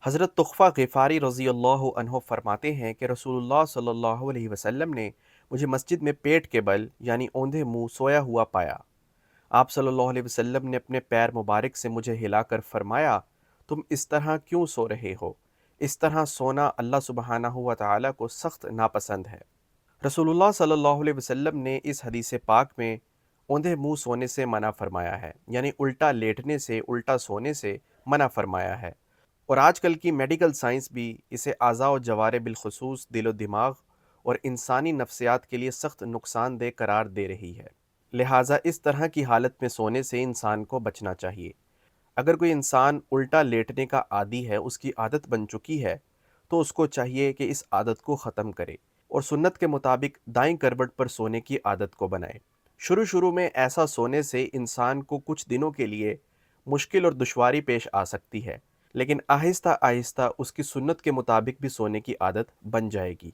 حضرت تحفہ غفاری رضی اللہ عنہ فرماتے ہیں کہ رسول اللہ صلی اللہ علیہ وسلم نے مجھے مسجد میں پیٹ کے بل یعنی اوندھے منہ سویا ہوا پایا۔ آپ صلی اللہ علیہ وسلم نے اپنے پیر مبارک سے مجھے ہلا کر فرمایا، تم اس طرح کیوں سو رہے ہو؟ اس طرح سونا اللہ سبحانہ و تعالیٰ کو سخت ناپسند ہے۔ رسول اللہ صلی اللہ علیہ وسلم نے اس حدیث پاک میں اوندھے منہ سونے سے منع فرمایا ہے، یعنی الٹا لیٹنے سے، الٹا سونے سے منع فرمایا ہے۔ اور آج کل کی میڈیکل سائنس بھی اسے اعضاء و جوارے بالخصوص دل و دماغ اور انسانی نفسیات کے لیے سخت نقصان دہ قرار دے رہی ہے۔ لہٰذا اس طرح کی حالت میں سونے سے انسان کو بچنا چاہیے۔ اگر کوئی انسان الٹا لیٹنے کا عادی ہے، اس کی عادت بن چکی ہے، تو اس کو چاہیے کہ اس عادت کو ختم کرے اور سنت کے مطابق دائیں کروٹ پر سونے کی عادت کو بنائے۔ شروع میں ایسا سونے سے انسان کو کچھ دنوں کے لیے مشکل اور دشواری پیش آ سکتی ہے، لیکن آہستہ آہستہ اس کی سنت کے مطابق بھی سونے کی عادت بن جائے گی۔